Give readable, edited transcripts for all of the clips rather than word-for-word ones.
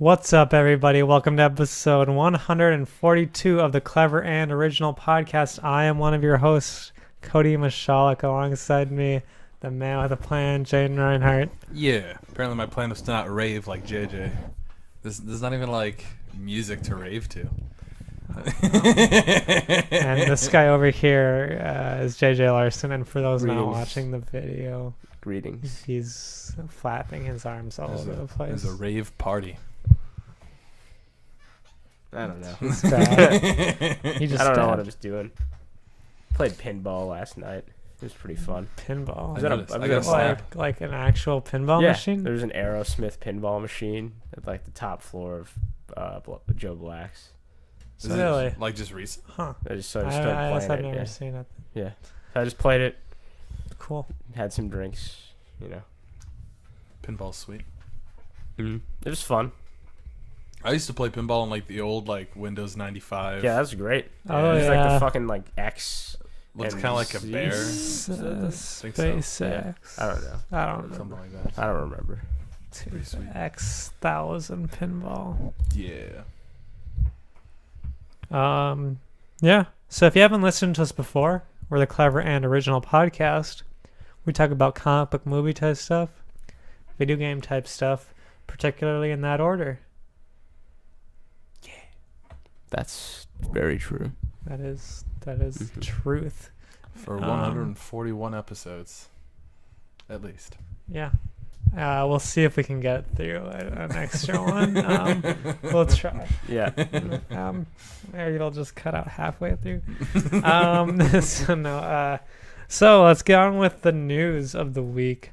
What's up, everybody? Welcome to episode 142 of the Clever and Original Podcast. I am one of your hosts, Kody Misialek. Alongside me, the man with a plan, Jayden Reinhart. Yeah, apparently my plan was to not rave like JJ. There's not even like music to rave to. And this guy over here is JJ Larson. And for those not watching the video, greetings. He's flapping his arms all over the place. It's a rave party. I don't know. He's bad. I don't know what I was doing. Played pinball last night. It was pretty fun. Pinball? I got a snap. Like an actual pinball machine? There's an Aerosmith pinball machine at like the top floor of Joe Black's. So really? Like just recent? Huh. I just started playing I've it. never seen it. Yeah. So I just played it. Cool. Had some drinks, Pinball's sweet. Mm-hmm. It was fun. I used to play pinball on like the old like Windows 95. Yeah, that was great. Oh, it was yeah. like the fucking like X. Looks kind of like a bear. SpaceX. I don't know. I don't remember. Something like that. I don't remember. Pretty sweet. X1000 pinball. Yeah. Yeah. So if you haven't listened to us before, we're the Clever and Original Podcast. We talk about comic book movie type stuff, video game type stuff, particularly in that order. That's very true. That is truth. For 141 episodes, at least. Yeah. We'll see if we can get through an extra one. We'll try. Yeah. Maybe it'll just cut out halfway through. So let's get on with the news of the week.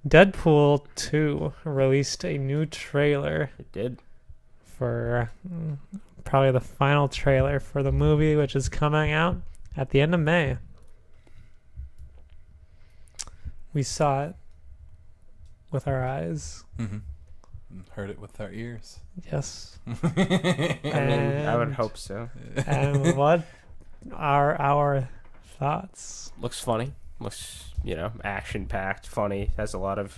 Deadpool 2 released a new trailer. It did. For probably the final trailer for the movie, which is coming out at the end of May. We saw it with our eyes. Mm-hmm. Heard it with our ears. Yes. I would hope so. And what are our thoughts? Looks funny. Looks, action-packed, funny. Has a lot of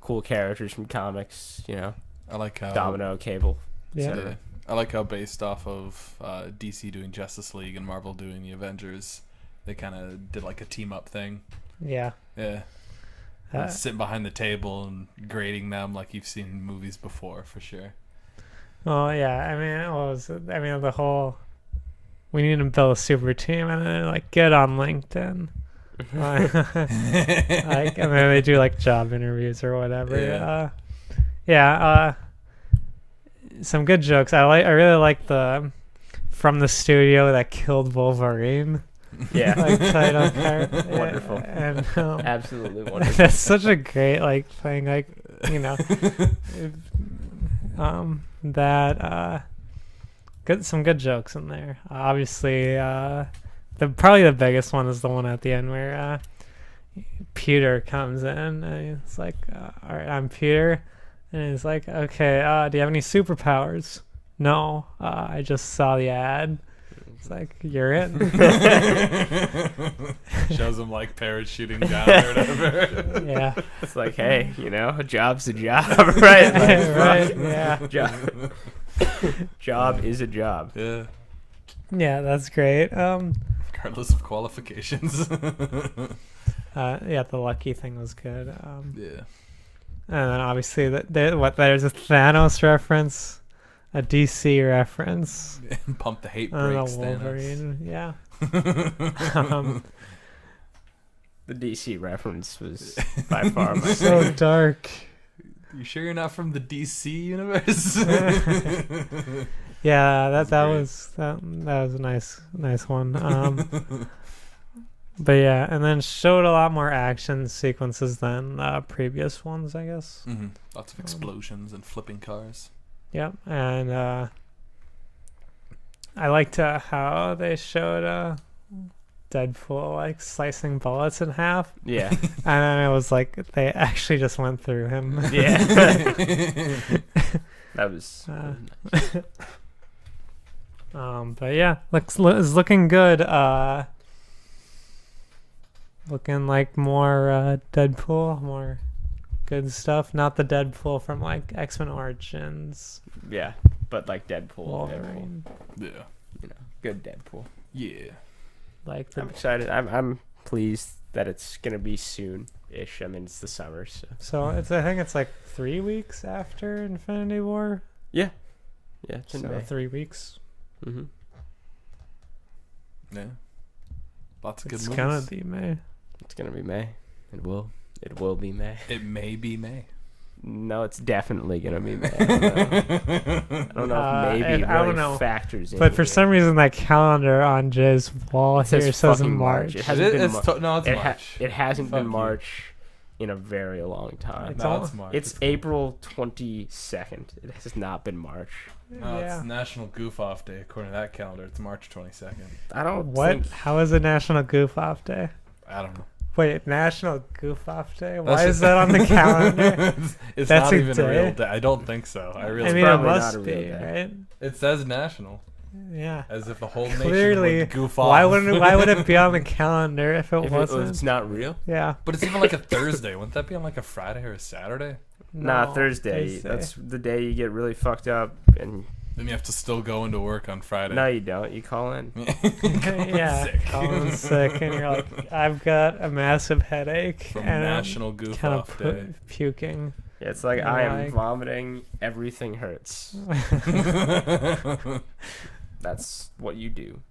cool characters from comics, I like how Domino, Cable, Yeah. etc. I like how based off of DC doing Justice League and Marvel doing the Avengers, they kind of did like a team-up thing. Yeah. Yeah. Sitting behind the table and grading them like you've seen in movies before, for sure. Well, yeah. The whole we need to build a super team and then get on LinkedIn. And then they do job interviews or whatever. Yeah. Some good jokes. I really like the from the studio that killed Wolverine. Yeah. Title card. Wonderful. And Absolutely wonderful. that's such a great thing. Some good jokes in there. Obviously, probably the biggest one is the one at the end where Peter comes in and he's like, "All right, I'm Peter," and he's like, "Okay, do you have any superpowers?" "No, I just saw the ad." It's like, "You're in." Shows him parachuting down or whatever. Yeah. It's like, hey, a job's a job, right? Right. Yeah. Job is a job. Yeah. Yeah, that's great. Regardless of qualifications. Yeah, the lucky thing was good. Yeah. And then obviously there's a Thanos reference, a DC reference. Pump the hate And a brakes, Wolverine. Yeah. The DC reference was by far my So dark. You sure you're not from the DC universe? Yeah, that was a nice one. But yeah, and then showed a lot more action sequences than previous ones, I guess. Mm-hmm. Lots of explosions and flipping cars. Yep, and I liked how they showed Deadpool slicing bullets in half. Yeah. And then it was they actually just went through him. Yeah. That was nice. But yeah, is looking good. Looking like more Deadpool, more good stuff. Not the Deadpool from like X-Men Origins. Yeah, but like Deadpool. Wolverine. Yeah. You know, good Deadpool. Yeah. Like the, I'm excited. I'm pleased that it's gonna be soon-ish. I mean, it's the summer, so. so it's I think it's like 3 weeks after Infinity War. Yeah, it's in So May. 3 weeks. Mm-hmm. Yeah. Lots of good It's movies. gonna be May. It's gonna be May. It will be May. It may be May. No, it's definitely gonna be May. I don't know if maybe really I don't know. factors in. But for here. some reason, that calendar on Jay's wall It says here says fucking March. It hasn't been Mar- no, it's it, March. it hasn't Fuck been you. March in a very long time. It's No, all- it's March. It's April 22nd. It has not been March. No, Yeah. it's National Goof Off Day. According to that calendar, it's March 22nd. I don't What? think How is it National Goof Off Day? I don't know. Wait, National Goof Off Day? Why That's is that on the calendar? It's That's not a even a day? real day. I don't think so. I really. I mean, it probably not must a real be, day. right? It says national, Yeah. as if the whole nation Clearly, would goof off. why would it be on the calendar if it if wasn't? it's not real. Yeah. But it's even like a Thursday. Wouldn't that be on like a Friday or a Saturday? Nah, No, Thursday. That's the day you get really fucked up, and Then you have to still go into work on Friday. no, you don't. You call in. yeah. Sick. Colin's sick, and you're like, I've got a massive headache, From and National Goof kind Off of Day. puking. Yeah, it's like You're I am like- vomiting. Everything hurts. That's what you do.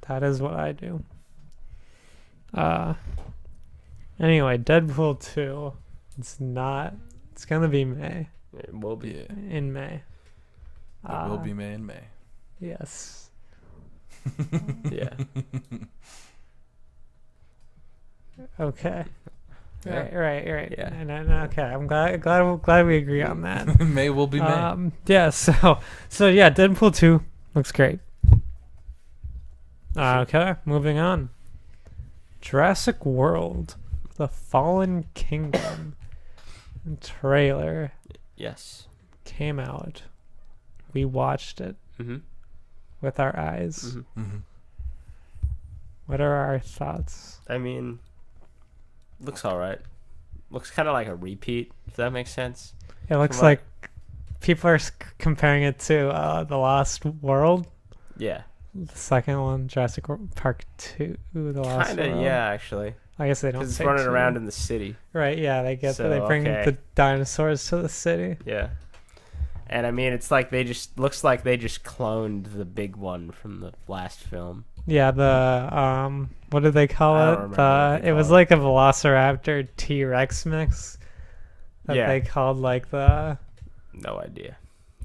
That is what I do. Anyway, Deadpool 2. It's not. It's gonna be May. It will be. Yeah, In May. it will be May and May. Yes. Yeah. Okay. Yeah. Right. Yeah. And okay, I'm glad we agree on that. May will be May. Yeah. So yeah, Deadpool 2 looks great. Okay, moving on. Jurassic World: The Fallen Kingdom trailer Yes. came out. We watched it Mm-hmm. with our eyes. Mm-hmm. Mm-hmm. What are our thoughts? I mean, looks all right. Looks kind of like a repeat, if that makes sense. It looks From what- like people are comparing it to The Lost World, Yeah. the second one, Jurassic Park 2, The Lost Kind of, World. yeah, actually. I guess they don't Because it's say running two. around in the city. Right, yeah, they So, they bring okay. the dinosaurs to the city. Yeah. And I mean, it's like looks like they just cloned the big one from the last film. Yeah, the what did they call I it? don't remember what they It was call it. like a Velociraptor T-Rex mix that Yeah. they called like the No idea.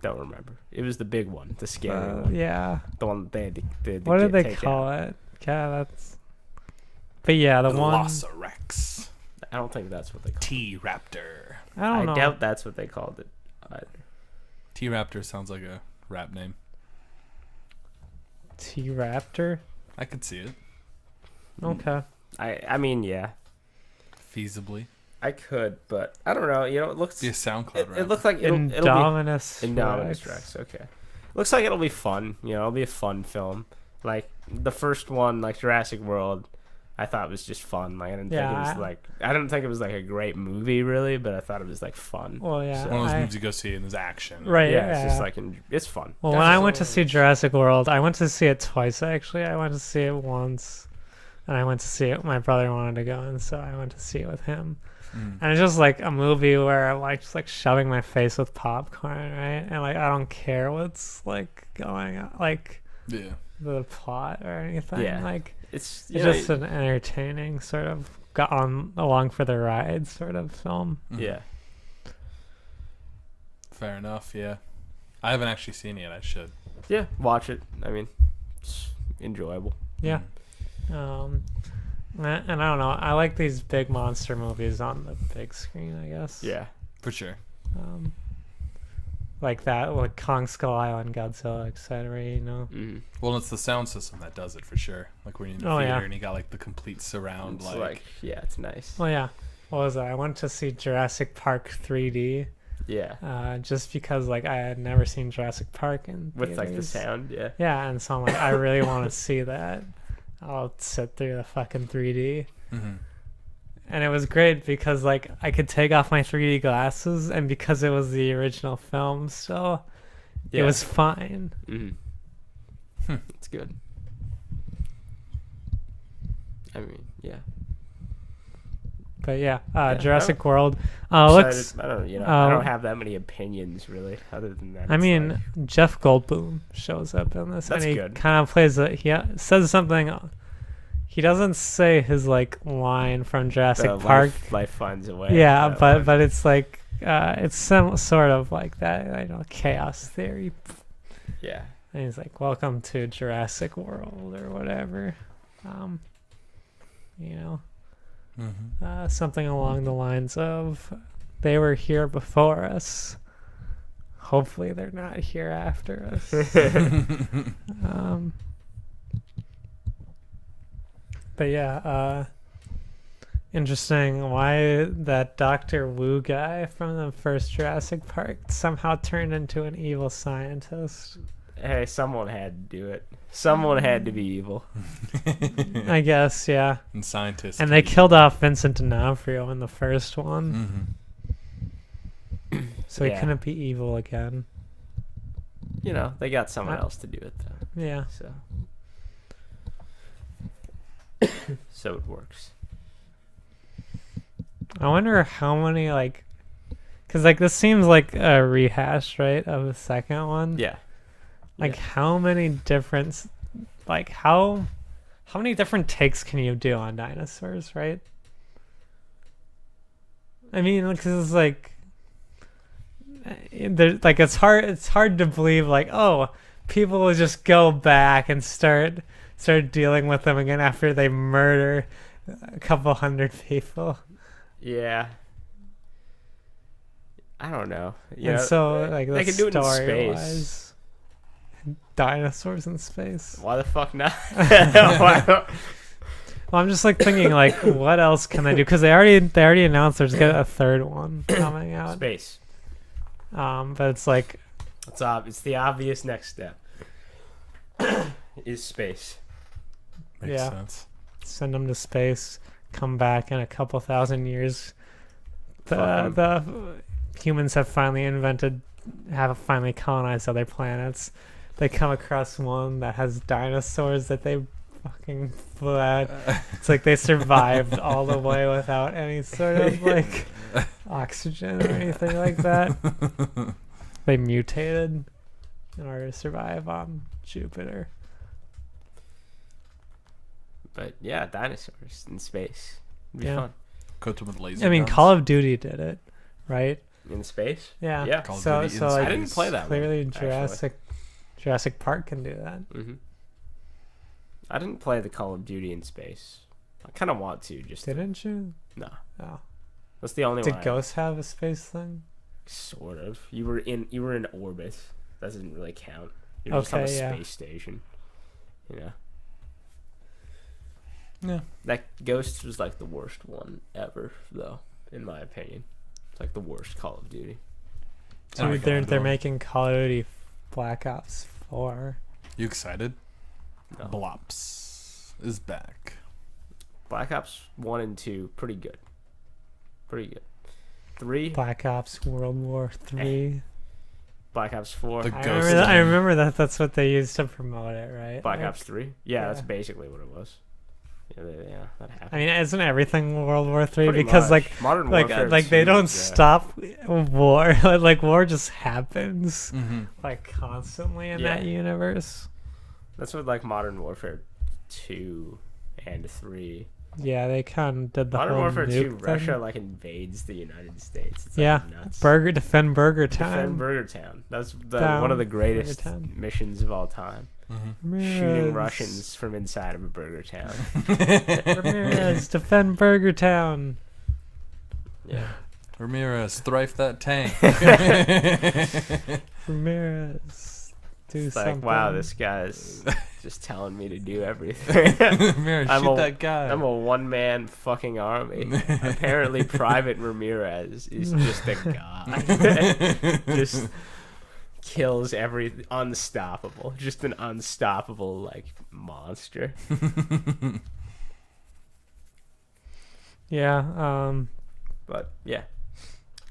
Don't remember. It was the big one, the scary one. yeah. The one that they had to What did they take call out. it? Yeah, that's. But yeah, the one Velociraptor. I don't think that's what they called T-Raptor. I don't it. know. I doubt that's what they called it either. T-Raptor sounds like a rap name. T-Raptor. I could see it. Okay. I mean, yeah. Feasibly. I could, but I don't know. You know, it looks. Be a SoundCloud It rapper. looks like it'll be Indominus. Indominus Rex. Okay. Looks like it'll be fun. You know, it'll be a fun film. Like the first one, like Jurassic World, I thought was just fun. Like I didn't think it Yeah, was I don't think it was like a great movie really, but I thought it was like fun. Well, yeah. One of those I- movies you go see and there's action. Right. yeah, Yeah. it's just like it's fun. Well, when I went to see Jurassic World, I went to see it twice actually. I went to see it once, and I went to see it. My brother wanted to go, and so I went to see it with him. Mm. And it's just like a movie where I'm like just like shoving my face with popcorn, right? And like I don't care what's like going on, like Yeah. the plot or anything. Yeah. Like It's it's just an entertaining sort of got on along for the ride sort of film. Mhm. yeah. Fair enough, yeah. I haven't actually seen it yet. I should. Yeah, watch it. I mean, it's enjoyable. Yeah. Mm. And I don't know. I like these big monster movies on the big screen, I guess. Yeah. For sure. Like that, like Kong Skull Island, Godzilla, etc. You know. Mm. Well, it's the sound system that does it for sure. Like when you're in the Oh, theater yeah. and you got like the complete surround, It's like yeah, it's nice. Well, yeah. What was that? I went to see Jurassic Park 3D, Yeah. just because like I had never seen Jurassic Park in With like the theaters. sound, yeah. Yeah, and so I'm like, I really want to see that. I'll sit through the fucking 3D. Mhm. and it was great because like I could take off my 3D glasses, and because it was the original film, so it was fine. Mm-hmm. It's good. I mean, yeah. But yeah, Yeah, Jurassic World Looks. looks. I don't have that many opinions really. Other than that, I it's mean, like, Jeff Goldblum shows up in this, That's and he good. kind of plays it. He says something. He doesn't say his like line from Jurassic the Park. life finds a way. Yeah, that but line. but it's like it's some sort of like that. I know, chaos theory. yeah, And he's like, "Welcome to Jurassic World" or whatever. You know, something along the lines of, "They were here before us. Hopefully, they're not here after us." But yeah, interesting. Why that Dr. Wu guy from the first Jurassic Park somehow turned into an evil scientist? hey, someone had to do it. Someone had to be evil. I guess, yeah. And scientists. And they killed off Vincent D'Onofrio in the first one, so he Yeah. couldn't be evil again. You know, they got someone else to do it though. Yeah. So it works. I wonder how many, like, because like this seems like a rehash, right, of the second one. Yeah. Like how many different, like how many different takes can you do on dinosaurs, right? I mean, because it's like, there's like it's hard to believe like, oh, people will just go back and start dealing with them again after they murder a couple hundred people. Yeah. I don't know. And so like they the can do it in story space. wise, dinosaurs in space. Why the fuck not? Why not? Well, I'm just like thinking like, what else can they do? Because they already announced there's a third one coming out. Space. But it's like, It's the obvious next step. Is space. Makes sense. send them to space, come back in a couple thousand years. The humans have finally colonized other planets. They come across one that has dinosaurs that they fucking flew out. It's like they survived all the way without any sort of like oxygen or anything like that. They mutated in order to survive on Jupiter. But yeah, dinosaurs in space. It'd be Yeah. fun. Coat them with laser I mean, guns. Call of Duty did it, right? In space? Yeah. Yeah. Call of So Duty in like I didn't space. play that clearly one. actually. Jurassic Park can do that. Mm-hmm. I didn't play the Call of Duty in space. I kind of want to. Just Didn't you? no. Oh. That's the only Did one. Ghost have a space thing? Sort of. You were in orbit. Doesn't really count. You're just on a Okay, yeah. space station. You know. Yeah. That Ghost was like the worst one ever, though, in my opinion. It's like the worst Call of Duty. Dude, they're making Call of Duty Black Ops 4. You excited? No. Blops is back. Black Ops 1 and 2, pretty good. Pretty good. 3, Black Ops World War 3. Black Ops 4, The I Ghost remember, I game. remember that that's what they used to promote it, right? Black Like, Ops 3. Yeah, that's yeah. basically what it was. Yeah, that happened. I mean, isn't everything World War 3? Pretty Because much. like Modern like Warfare like they 2 don't is, stop war. Like war just happens Mm-hmm. like constantly in Yeah. that universe. That's what like Modern Warfare 2 and 3. Yeah, they kind of did the Modern whole Warfare 2, nuke thing. Russia like invades the United States. It's Yeah, like nuts. defend Burger Time. Defend Burger Town. That's Down one of the Burger greatest Town. missions of all time. Mm-hmm. Shooting Ramirez. Russians from inside of a burger town. Ramirez, defend Burger Town. Yeah. Ramirez, thrive that tank. Ramirez, do It's something. like, wow, this guy's just telling me to do everything. Ramirez, I'm shoot a- that guy. I'm a one-man fucking army. Apparently, Private Ramirez is just a god. Just kills unstoppable. Just an unstoppable, like, monster. Yeah. But yeah,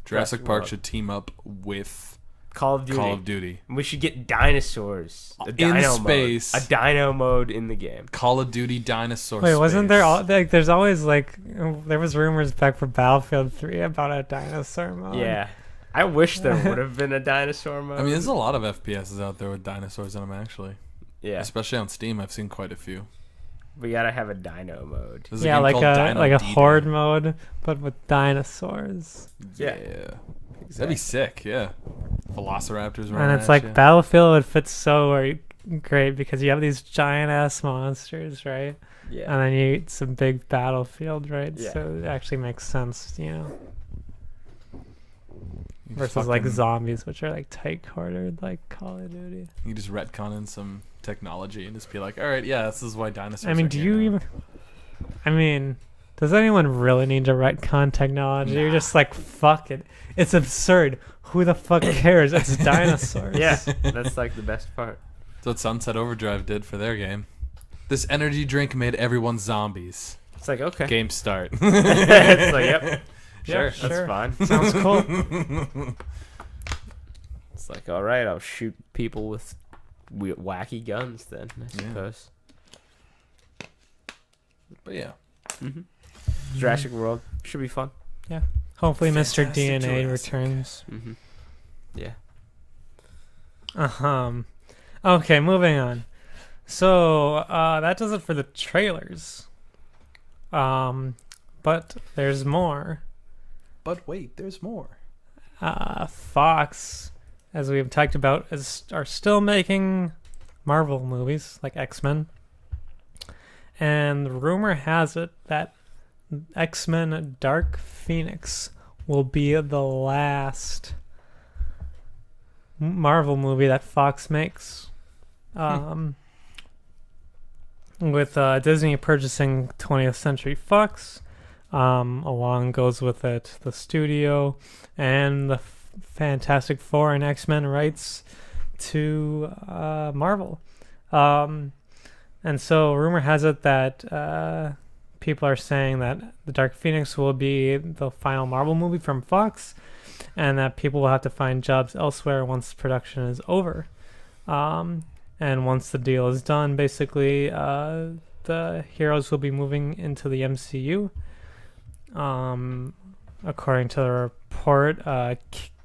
Jurassic Jurassic Park World. should team up with Call of Duty. Call of Duty. We should get dinosaurs. A In dino space. Mode. A dino mode in the game. Call of Duty dinosaur Wait, wasn't there space. like? There's always like there was rumors back for Battlefield 3 about a dinosaur mode. Yeah. I wish there would have been a dinosaur mode. I mean, there's a lot of FPSs out there with dinosaurs in them, actually. yeah. Especially on Steam, I've seen quite a few. We gotta have a dino mode. There's Yeah, game like called a Dino like a D-Day. horde mode, but with dinosaurs. Yeah. That'd be sick, yeah. Velociraptors running And it's at like you. Battlefield would fit so great because you have these giant ass monsters, right? Yeah. And then you eat some big Battlefield, right? Yeah. So it actually makes sense, you know. You just Versus like fucking- zombies, which are like tight quartered, like Call of Duty. You just retcon in some technology and just be like, all right, yeah, this is why dinosaurs. I mean, are do here you now." even? I mean, does anyone really need to retcon technology? You're Nah. just like, fuck it. It's absurd. Who the fuck cares? It's dinosaurs. Yeah. That's like the best part. That's what Sunset Overdrive did for their game. This energy drink made everyone zombies. It's like, okay. Game start. It's like, yep. Yeah, Sure. That's sure. fine. Sounds cool. It's like, all right, I'll shoot people with wacky guns then, I Yeah. suppose. But yeah. hmm Jurassic World should be fun. Hopefully, Mr. Fantastic DNA Jurassic. returns. hmm Yeah. Okay, moving on. So that does it for the trailers. But there's more. But wait, there's more. Fox, as we've talked about, are still making Marvel movies like X-Men. And the rumor has it that X-Men Dark Phoenix will be the last Marvel movie that Fox makes. With Disney purchasing 20th Century Fox, along goes with it the studio and the Fantastic Four and X-Men rights to Marvel. And so rumor has it that people are saying that the Dark Phoenix will be the final Marvel movie from Fox, and that people will have to find jobs elsewhere once production is over. And once the deal is done, basically, the heroes will be moving into the MCU. According to the report,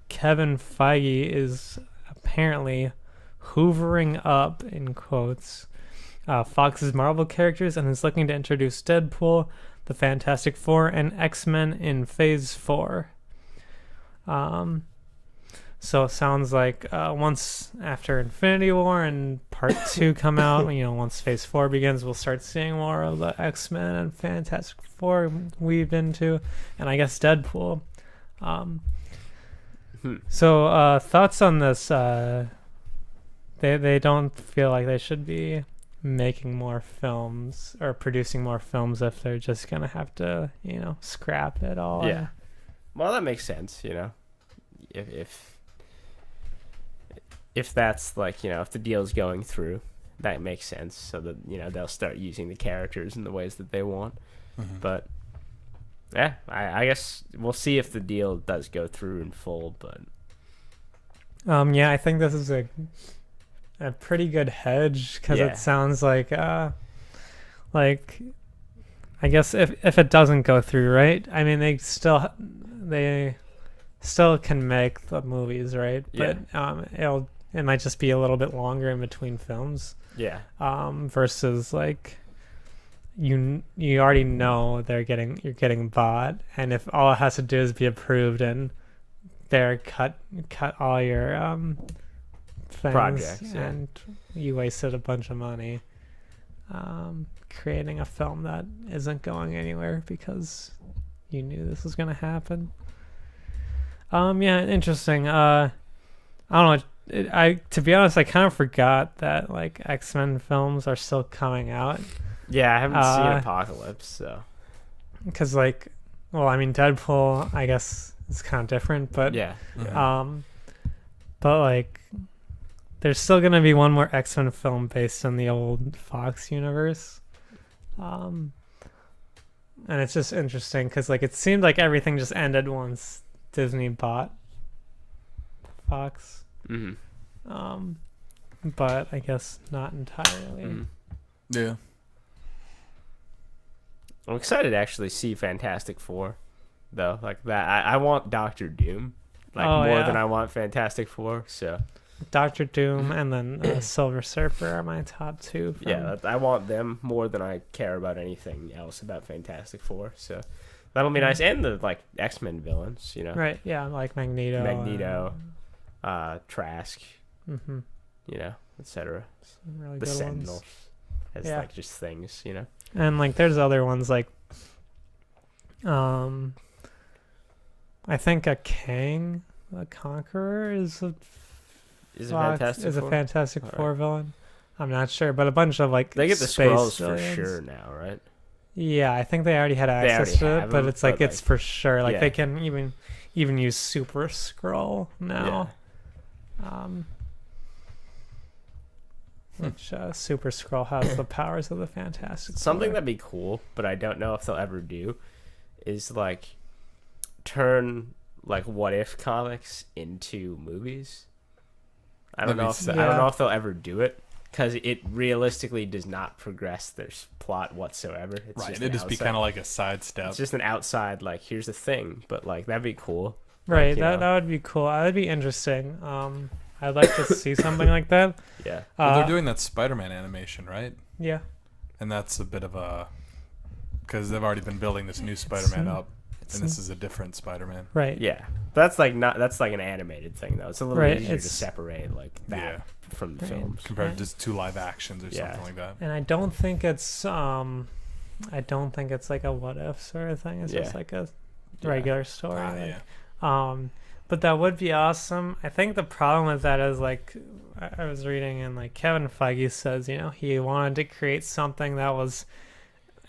Kevin Feige is apparently hoovering up, in quotes, Fox's Marvel characters and is looking to introduce Deadpool, the Fantastic Four, and X-Men in Phase 4. So it sounds like once after Infinity War and Part 2 come out, once Phase 4 begins, we'll start seeing more of the X-Men and Fantastic Four weaved into, and I guess Deadpool. So thoughts on this? They don't feel like they should be making more films or producing more films if they're just gonna have to, scrap it all. Yeah. Well, that makes sense, If that's like, if the deal's going through, that makes sense. So that, they'll start using the characters in the ways that they want. Mm-hmm. But yeah, I guess we'll see if the deal does go through in full. But yeah, I think this is a pretty good hedge because Yeah. it sounds like I guess if it doesn't go through, right? I mean, they still can make the movies, right? Yeah. But it might just be a little bit longer in between films. yeah, Versus like you already know you're getting bought, and if all it has to do is be approved and they're cut all your things, Projects, yeah. and you wasted a bunch of money creating a film that isn't going anywhere because you knew this was going to happen. Yeah, interesting. I don't know. To be honest, I kind of forgot that like X-Men films are still coming out yeah. I haven't seen Apocalypse, so because Deadpool, I guess, is kind of different, but yeah. but like there's still gonna be one more X-Men film based in the old Fox universe. and it's just interesting because like it seemed like everything just ended once Disney bought Fox. But I guess not entirely. Yeah. I'm excited to actually see Fantastic Four, though. Like that, I want Doctor Doom, more than I want Fantastic Four. So Doctor Doom and then Silver Surfer are my top two. Yeah, I want them more than I care about anything else about Fantastic Four. So that'll be nice, and the like X-Men villains, you know. Right? Yeah, like Magneto, Trask, you know, etc. Really the good Sentinels ones. as like just things, you know. And like there's other ones like I think a Kang the Conqueror is a Fantastic Four villain. I'm not sure, but a bunch of like they get the space Skrulls villains. for sure now, right? Yeah, I think they already had access to it, but it's like it's for sure. Like they can even use Super Skrull now. Yeah. Which Super Skrull has the powers of the Fantastic Four. Something that'd be cool, but I don't know if they'll ever do, is like turn like what if comics into movies. I don't know if they'll ever do it because it realistically does not progress their plot whatsoever. It's It'd just be kind of like a sidestep. It's just an outside like here's the thing, but like that'd be cool. Right, that would be cool. That would be interesting. I'd like to see something like that. Yeah. Well, they're doing that Spider-Man animation, right? Yeah. And that's a bit of a... Because they've already been building this new Spider-Man up, and this is a different Spider-Man. Right. Yeah. That's like an animated thing, though. It's a little easier to separate like that from the films. Compared to just 2 live actions or something like that. And I don't think it's like a what if sort of thing. It's just like a regular story. But that would be awesome. I think the problem with that is like I was reading and like Kevin Feige says, you know, he wanted to create something that was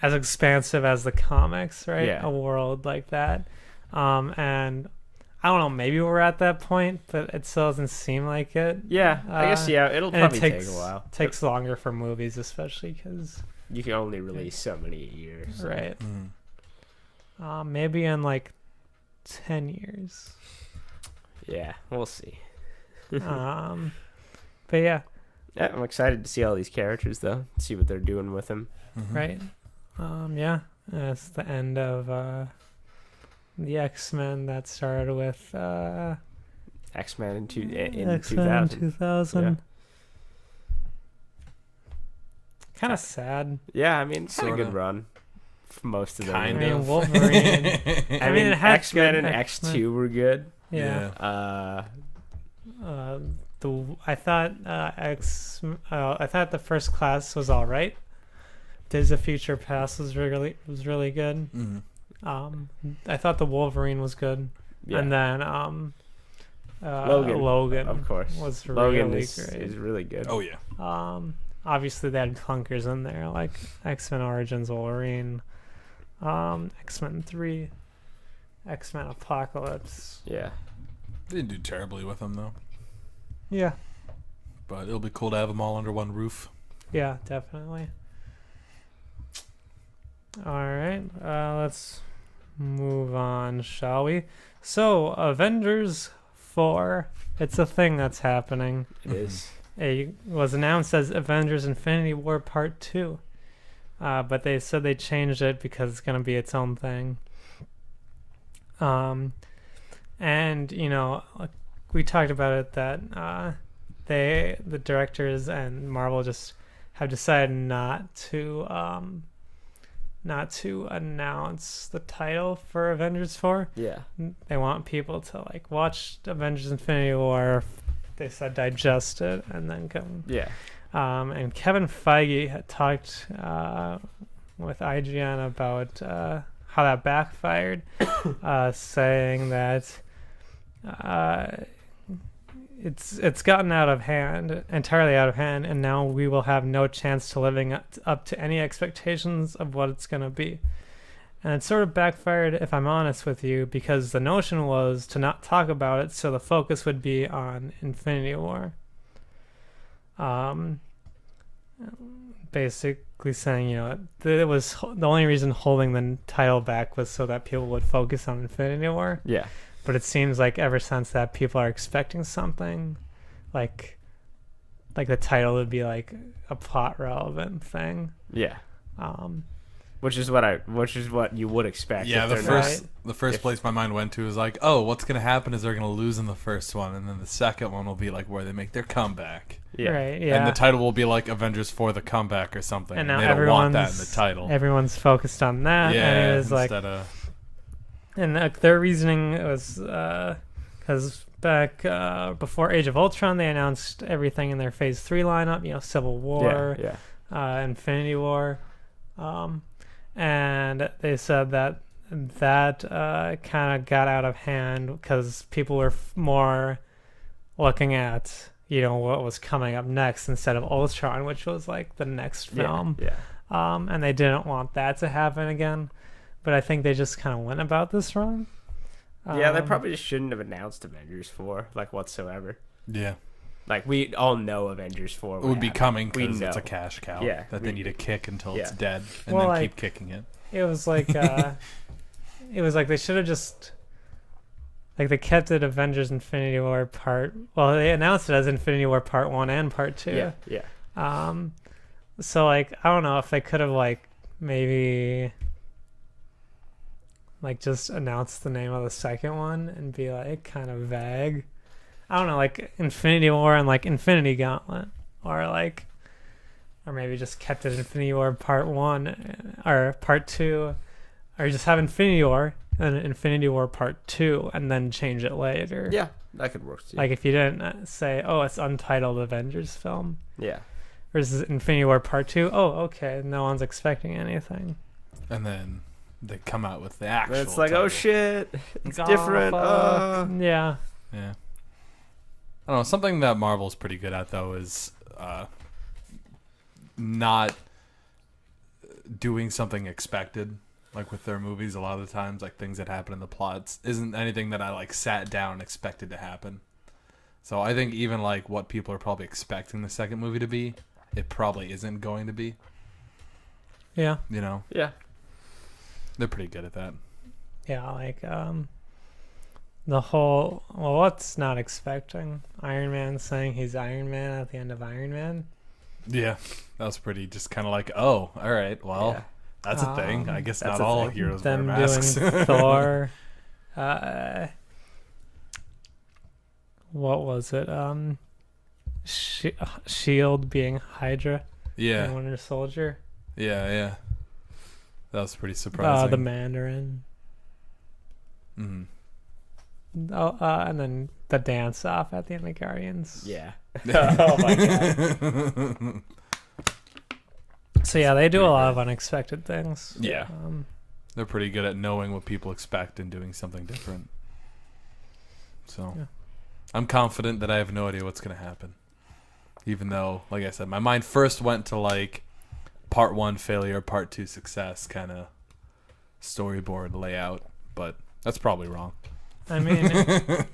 as expansive as the comics, right? Yeah. A world like that. And I don't know, maybe we're at that point, but it still doesn't seem like it. Yeah, I guess it'll probably take a while. Takes longer for movies, especially because you can only release so many years. So. Right. Maybe in like 10 years. Yeah, we'll see. But yeah, I'm excited to see all these characters though. See what they're doing with them. Right. It's the end of the X-Men that started with X-Men in 2000. Yeah. Kind of sad. Yeah, I mean, it's a good run. For most of them. I mean, Wolverine. I mean, X-Men and X2 were good. Yeah. I thought the First Class was all right. Days of Future Past was really good. I thought the Wolverine was good, and then Logan, of course, was Logan really is great. Really good. Oh yeah. Obviously they had clunkers in there like X-Men Origins Wolverine, X-Men 3, X-Men Apocalypse. Yeah. They didn't do terribly with them though. Yeah. But it'll be cool to have them all under one roof. Yeah, definitely. All right, let's move on, shall we? So, Avengers 4, it's a thing that's happening. It is. It was announced as Avengers Infinity War Part 2, but they said they changed it because it's going to be its own thing. And, you know, we talked about it that the directors and Marvel just have decided not to announce the title for Avengers 4. Yeah. They want people to like watch Avengers Infinity War. They said digest it and then come. Yeah. And Kevin Feige had talked with IGN about how that backfired, saying that it's gotten entirely out of hand, and now we will have no chance to living up to any expectations of what it's going to be. And it sort of backfired, if I'm honest with you, because the notion was to not talk about it, so the focus would be on Infinity War. basically saying, it was the only reason holding the title back was so that people would focus on Infinity War. Yeah. But it seems like ever since that, people are expecting something, like the title would be like a plot relevant thing. Yeah. Um, Which is what you would expect. Yeah, if the first place my mind went to is like, oh, what's gonna happen is they're gonna lose in the first one, and then the second one will be like where they make their comeback. Yeah. Right. Yeah. And the title will be like Avengers for the Comeback or something. And And now they don't want that in the title. Everyone's focused on that. Yeah. And it was like, Instead of and their reasoning was because back before Age of Ultron, they announced everything in their Phase 3 lineup. Civil War, Infinity War, and they said that kind of got out of hand because people were more looking at what was coming up next instead of Ultron, which was like the next film. Yeah. And they didn't want that to happen again. But I think they just kind of went about this wrong. Yeah, they probably just shouldn't have announced Avengers 4, like, whatsoever. yeah, Like, we all know Avengers 4 it would be coming We because it's know. a cash cow Yeah, they need to kick until it's yeah. dead and Well, then like, keep kicking it. It was like they should have just they kept it Avengers Infinity War they announced it as Infinity War Part 1 and Part 2. Yeah. So I don't know if they could have maybe just announce the name of the second one and be kind of vague. I don't know, Infinity War and Infinity Gauntlet, or maybe just kept it Infinity War Part 1 or Part 2, or just have Infinity War and Infinity War Part 2 and then change it later. Yeah, that could work too. If you didn't say, oh, it's untitled Avengers film Yeah. versus Infinity War Part 2, oh, okay, no one's expecting anything. And then they come out with the actual It's like, title. oh shit, it's Oh, different. fuck. Yeah. Yeah. I don't know. Something that Marvel's pretty good at, though, is not doing something expected. With their movies, a lot of the times, things that happen in the plots isn't anything that I sat down and expected to happen. So I think even what people are probably expecting the second movie to be, it probably isn't going to be. Yeah. Yeah. They're pretty good at that. Yeah, the whole, what's not expecting? Iron Man saying he's Iron Man at the end of Iron Man. Yeah, that was pretty just kind of oh, all right, well, Yeah. that's a thing. I guess that's not a all thing. heroes wear Them masks. doing Thor. What was it? Shield being Hydra. Yeah, And Winter Soldier. yeah. That was pretty surprising. The Mandarin. Mm-hmm. And then the dance off at the end of Guardians. Yeah. Oh my god. So yeah, they do a lot of unexpected things. Yeah. They're pretty good at knowing what people expect and doing something different. So, Yeah. I'm confident that I have no idea what's going to happen. Even though, like I said, my mind first went to Part 1 failure, Part 2 success kind of storyboard layout, but that's probably wrong. I mean,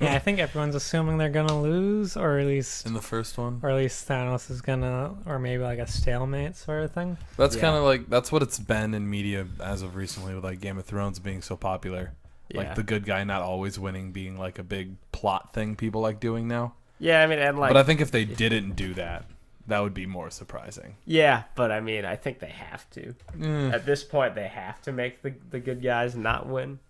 yeah, I think everyone's assuming they're gonna lose, or at least In the first one? Thanos is gonna, or maybe a stalemate sort of thing. That's Yeah. kind of that's what it's been in media as of recently with Game of Thrones being so popular. Yeah. The good guy not always winning being a big plot thing people like doing now. Yeah, I mean, and But I think if they didn't do that, that would be more surprising. yeah, but I mean, I think they have to. Mm. At this point, they have to make the good guys not win,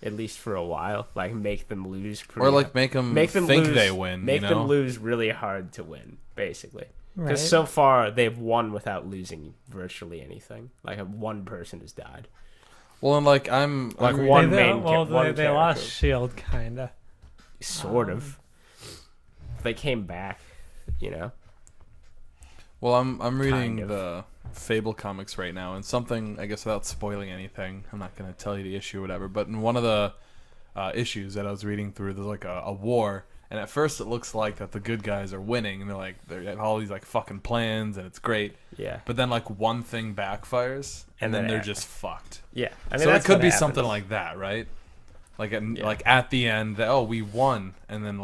at least for a while. Make them lose. Or make them think lose, they win. Make them lose really hard to win, basically. Right. Because so far they've won without losing virtually anything. One person has died. Well, and I'm one they, main. well, one they lost character. Shield, kinda. Sort of. They came back, Well, I'm reading Kind of. the Fable comics right now, and something, I guess without spoiling anything, I'm not going to tell you the issue or whatever, but in one of the issues that I was reading through, there's a war, and at first it looks like that the good guys are winning, and they have all these fucking plans, and it's great. Yeah. But then one thing backfires, and then then they're it- just fucked. Yeah. I mean, So it that's could what be happens. something like that, right? Yeah. At the end, we won, and then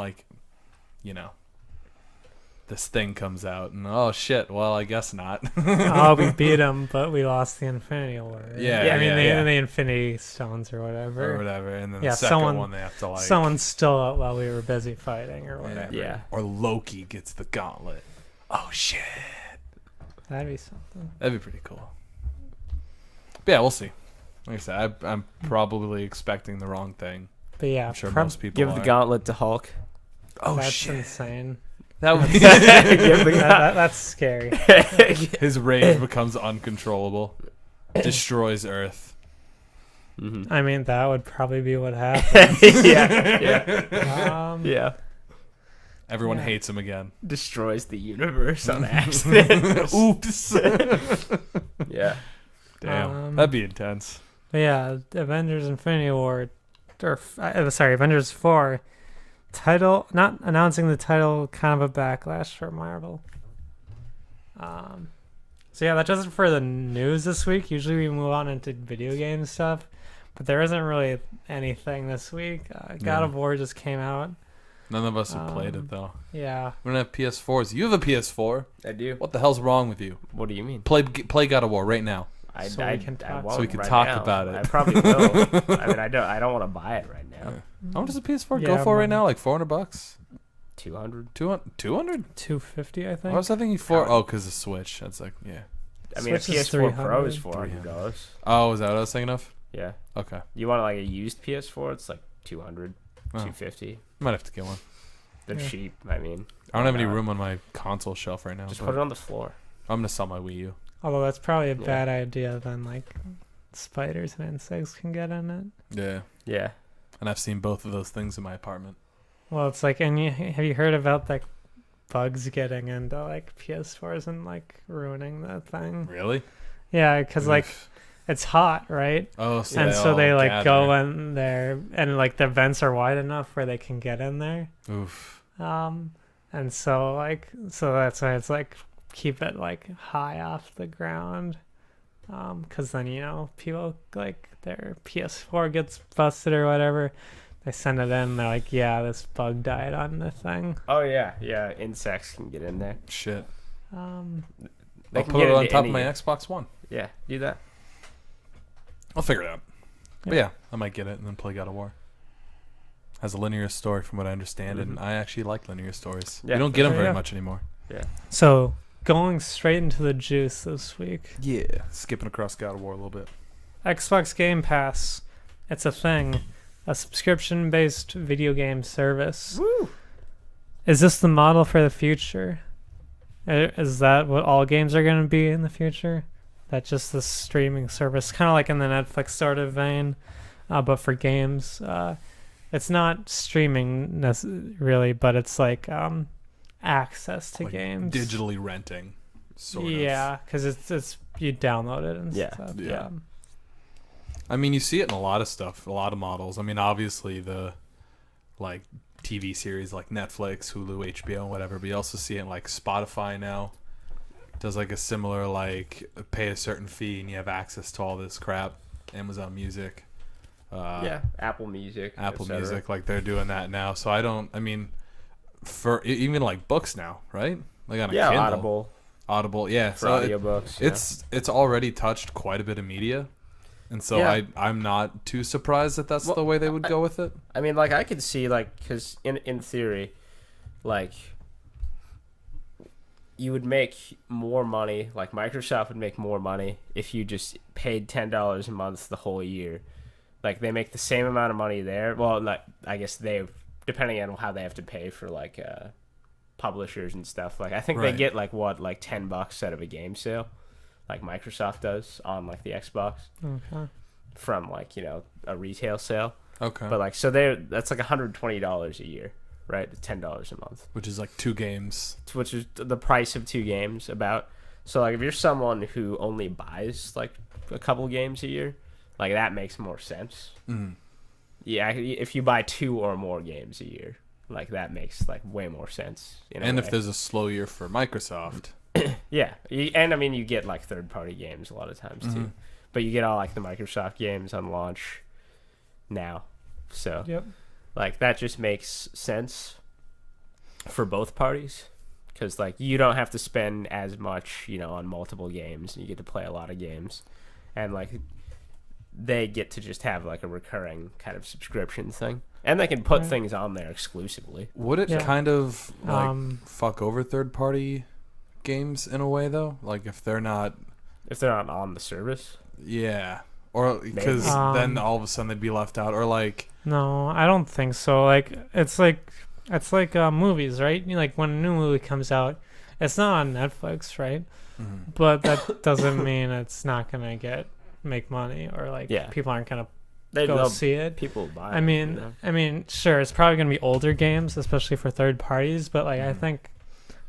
this thing comes out, and oh shit, well, I guess not. Oh, we beat them, but we lost the Infinity War. Right? Yeah, I mean, yeah. the Infinity Stones or whatever. And then Yeah, the second one they have to like. Someone stole it while we were busy fighting or whatever. Yeah. Or Loki gets the gauntlet. Oh shit. That'd be something. That'd be pretty cool. But yeah, we'll see. Like I said, I'm probably expecting the wrong thing. But yeah, I'm sure most people Give are. the gauntlet to Hulk. Oh that's shit. insane. That would That's scary. His rage becomes uncontrollable. Destroys Earth. Mm-hmm. I mean, that would probably be what happened. Yeah. Yeah. Everyone Yeah. hates him again. Destroys the universe on accident. Oops. Yeah. Damn. That'd be intense. But yeah, Avengers Infinity War, Avengers 4, title, not announcing the title, kind of a backlash for Marvel. So yeah, that does it for the news this week. Usually we move on into video game stuff, but there isn't really anything this week. God of War just came out. None of us have played it though. Yeah. We don't have PS4s. You have a PS4. I do. What the hell's wrong with you? What do you mean? Play God of War right now. So we can talk. won't So we can right talk now. about it. I probably will. I mean, I don't want to buy it right now. How much does a PS4 Yeah, go for right man. now? Like $400? 200. 200? 250, I think. I was thinking four. Oh, because the Switch. That's like, yeah. I mean, a Switch is PS4 Pro is $300. $400. Oh, is that what I was thinking of? Yeah. Okay. You want like a used PS4? It's like 200, Oh. 250. Might have to get one. They're Yeah. cheap. I mean, I don't have any why not? room on my console shelf right now. Just but put it on the floor. I'm going to sell my Wii U. Although that's probably a Yeah. bad idea. Then like spiders and insects can get in it. Yeah. Yeah. And I've seen both of those things in my apartment. Well, it's like, and have you heard about like bugs getting into like PS4s and like ruining the thing? Really? Yeah, because like Oof. it's hot, right? Oh, so And so they all like go gather. in there, and like the vents are wide enough where they can get in there. Oof. And so that's why it's like keep it like high off the ground. Because then, you know, people like their PS4 gets busted or whatever. They send it in. And they're like, yeah, this bug died on the thing. Oh yeah, yeah. Insects can get in there. Shit. They I'll can put get it on into top of any- my Xbox One. Yeah, do that. I'll figure it out. But Yeah. yeah, I might get it and then play God of War. Has a linear story from what I understand, and Mhm. I actually like linear stories. Yeah, You don't get them sure, very yeah. much anymore. Yeah. So going straight into the juice this week. Yeah. Skipping across God of War a little bit. Xbox Game Pass. It's a thing. A subscription-based video game service. Woo! Is this the model for the future? Is that what all games are going to be in the future? That just the streaming service, kind of like in the Netflix sort of vein, but for games. It's not streaming really, but it's like access to Like games. digitally renting, sort of. Yeah, because it's you download it and Yeah. stuff. Yeah. Yeah. I mean, you see it in a lot of stuff, a lot of models. I mean, obviously the like TV series like Netflix, Hulu, HBO, and whatever, but you also see it in like Spotify now. Does like a similar like pay a certain fee and you have access to all this crap. Amazon Music. Yeah, Apple Music. Apple etc. Music, like they're doing that now. So I mean, for even like books now, right? Like on a Yeah, Kindle. Audible, yeah. for So audiobooks. it's already touched quite a bit of media, and so Yeah. I'm not too surprised that that's Well, the way they would go with it. I mean, like I could see, like, because in theory, like, you would make more money. Like Microsoft would make more money if you just paid $10 a month the whole year. Like they make the same amount of money there. Well, not I guess they, depending on how they have to pay for like publishers and stuff. Like I think they Right. get like $10 out of a game sale, like Microsoft does on like the Xbox Okay. from like a retail sale. Okay, But like so that's like $120 a year, right? $10 a month, which is like 2 games. which is the price of 2 games about. So like if you're someone who only buys like a couple games a year, like that makes more sense. Mm. Yeah, if you buy 2 or more games a year, like that makes like way more sense. And if there's a slow year for Microsoft, yeah, and I mean you get like third-party games a lot of times too, Mhm. but you get all like the Microsoft games on launch now, so Yep. like that just makes sense for both parties because like you don't have to spend as much, on multiple games, and you get to play a lot of games, and like they get to just have like a recurring kind of subscription thing, and they can put things on there exclusively. Would it kind of like fuck over third-party games in a way though? Like if they're not on the service? Yeah. Or because then all of a sudden they'd be left out, or like no, I don't think so. Like it's like movies, right? Like when a new movie comes out, it's not on Netflix, right? Mm-hmm. But that doesn't mean it's not gonna make money, or like people aren't gonna go see it. People buy. I mean, sure, it's probably gonna be older games, especially for third parties. But like, I think,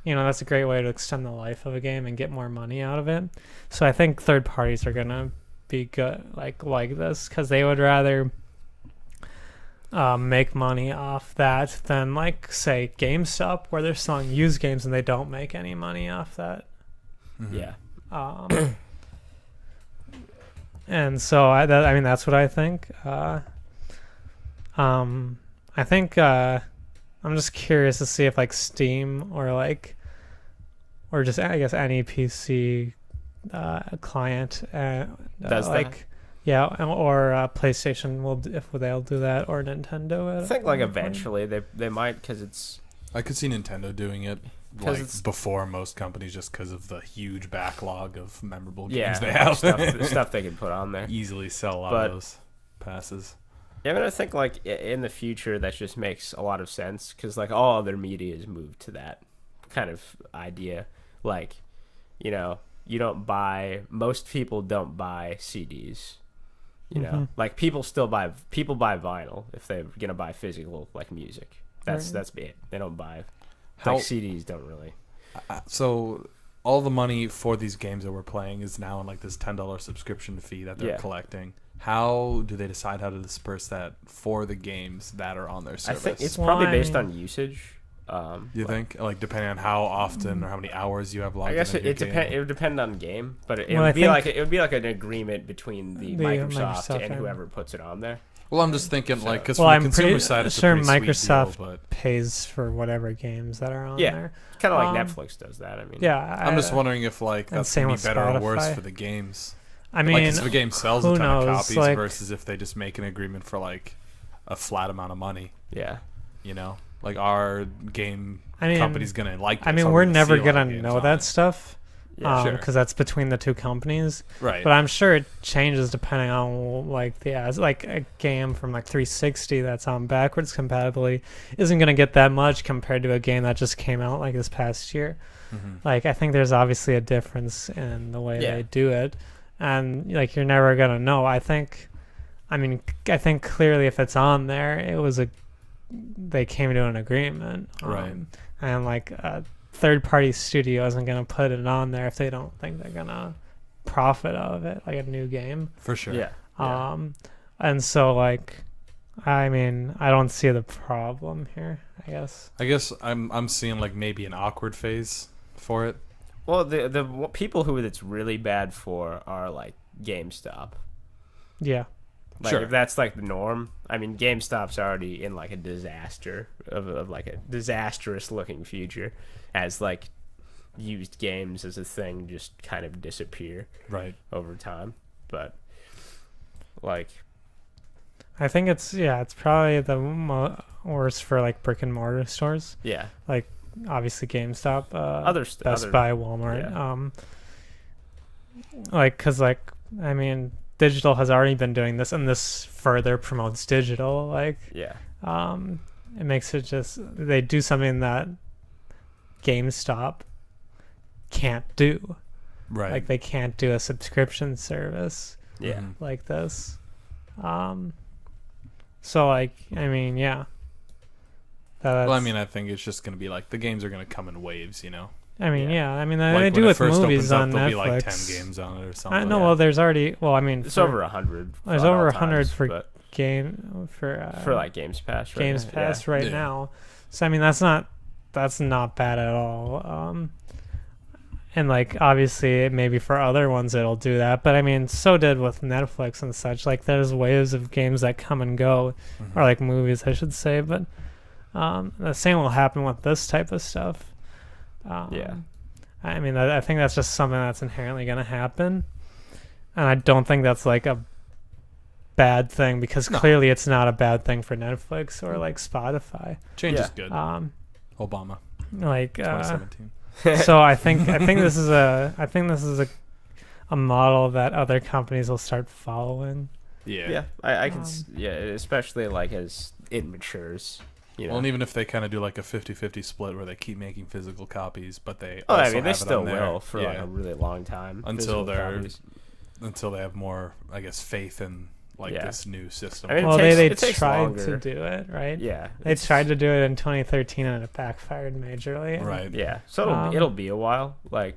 that's a great way to extend the life of a game and get more money out of it. So I think third parties are gonna be good like this, because they would rather make money off that than like say GameStop, where they're selling used games and they don't make any money off that. Mm-hmm. And so that's what I think. I think I'm just curious to see if like Steam or just I guess any PC client does like that? Yeah, or PlayStation if they'll do that, or Nintendo. I think like eventually they might, because it's. I could see Nintendo doing it before most companies, just because of the huge backlog of memorable games they have. stuff they can put on there. Easily sell a lot of those passes. Yeah, I mean, I think like in the future that just makes a lot of sense, because like all other media has moved to that kind of idea. Like, most people don't buy CDs. Like people buy vinyl if they're gonna buy physical like music. That's it. They don't buy CDs. Don't really. So all the money for these games that we're playing is now in like this $10 subscription fee that they're collecting. How do they decide how to disperse that for the games that are on their service? I think it's probably based on usage. You think, like, depending on how often or how many hours you have logged? I guess it would depend on game, but it would be like an agreement between the Microsoft and whoever puts it on there. Well, I'm just thinking because from the consumer side, it's sure a pretty Microsoft sweet deal, but pays for whatever games that are on there. Kind of like Netflix does that. I mean, I'm just wondering if that's gonna be better or worse for the games. I mean, if a game sells a ton of copies versus if they just make an agreement for like a flat amount of money. Yeah, like our game company's gonna like this. I mean, we're never gonna know that stuff because that's between the two companies, right? But I'm sure it changes depending on like a game from like 360 that's on backwards compatibility isn't gonna get that much compared to a game that just came out like this past year. Mm-hmm. Like I think there's obviously a difference in the way they do it, and like you're never gonna know. I think clearly if it's on there, they came to an agreement, right? And like a third-party studio isn't gonna put it on there if they don't think they're gonna profit out of it, like a new game. For sure. Yeah. And so like, I mean, I don't see the problem here. I guess I'm seeing like maybe an awkward phase for it. Well, the people who it's really bad for are like GameStop. Yeah. Like if that's like the norm, I mean, GameStop's already in like a disaster of like a disastrous looking future, as like used games as a thing just kind of disappear over time. But like, I think it's probably the worst for like brick and mortar stores. Yeah, like obviously GameStop, Best Buy, Walmart. Yeah. Because I mean, digital has already been doing this, and this further promotes digital. It makes it they do something that GameStop can't do. Right. Like they can't do a subscription service. Yeah. Like this. So like, I mean, yeah. Well, I mean, I think it's just going to be like the games are going to come in waves, I mean, I mean, like they do with movies up, on there'll Netflix. Be like 10 games on it or something. I know. Well, there's already. Well, I mean, it's over 100. There's over 100 for like Games Pass. Right now. So I mean, that's not bad at all. And like obviously maybe for other ones it'll do that, but I mean, so did with Netflix and such. Like there's waves of games that come and go, or like movies, I should say. But the same will happen with this type of stuff. Yeah. I mean, I think that's just something that's inherently going to happen. And I don't think that's like a bad thing, because clearly it's not a bad thing for Netflix or like Spotify. Change is good. Um, Obama, like 2017. so I think this is a model that other companies will start following. Yeah, I can. Especially like as it matures. You know? Well, and even if they kind of do like a 50-50 split where they keep making physical copies, but they I also mean, they have still it on there. will for like a really long time until they have more, I guess, faith in like this new system. I mean, they tried to do it, right? Yeah, they tried to do it in 2013 and it backfired majorly. Right. Yeah, so it'll be a while, like,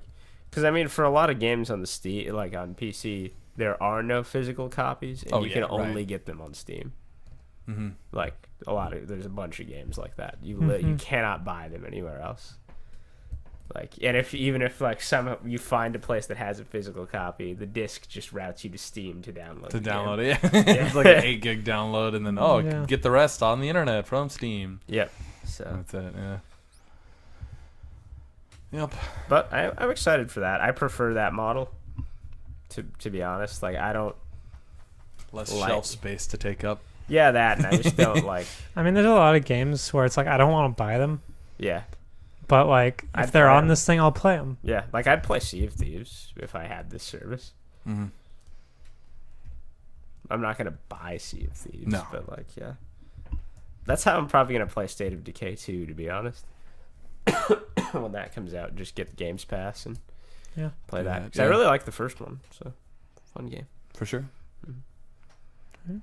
because I mean, for a lot of games on the Steam, like on PC, there are no physical copies, and you can only get them on Steam. Mm-hmm. Like there's a bunch of games like that. You cannot buy them anywhere else. Like, and even if like somehow you find a place that has a physical copy, the disc just routes you to Steam to download. Yeah. It's like an 8 gig download, and then get the rest on the internet from Steam. Yep. So that's it. Yeah. Yep. But I'm excited for that. I prefer that model. To be honest, like I don't less shelf space to take up. Yeah, that, and I just don't like. I mean, there's a lot of games where it's like I don't want to buy them. Yeah. But like, if they're on this thing, I'll play them. Yeah, like I'd play Sea of Thieves if I had this service. Mm-hmm. I'm not gonna buy Sea of Thieves, no. But like, yeah, that's how I'm probably gonna play State of Decay 2, to be honest. When that comes out, just get the Games Pass and play that. Because I really like the first one, so fun game for sure. Mm-hmm.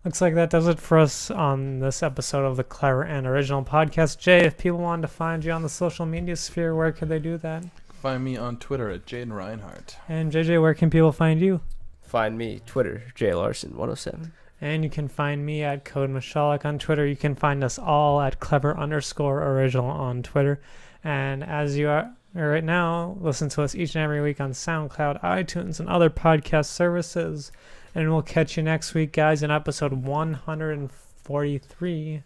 Looks like that does it for us on this episode of the Clever and Original Podcast. Jay, if people wanted to find you on the social media sphere, where could they do that? Find me on Twitter at Jayden Reinhart. And JJ, where can people find you? Find me, Twitter, JJ Larson 107. And you can find me at Kody Misialek on Twitter. You can find us all at Clever_Original on Twitter. And as you are right now, listen to us each and every week on SoundCloud, iTunes, and other podcast services. And we'll catch you next week, guys, in episode 143.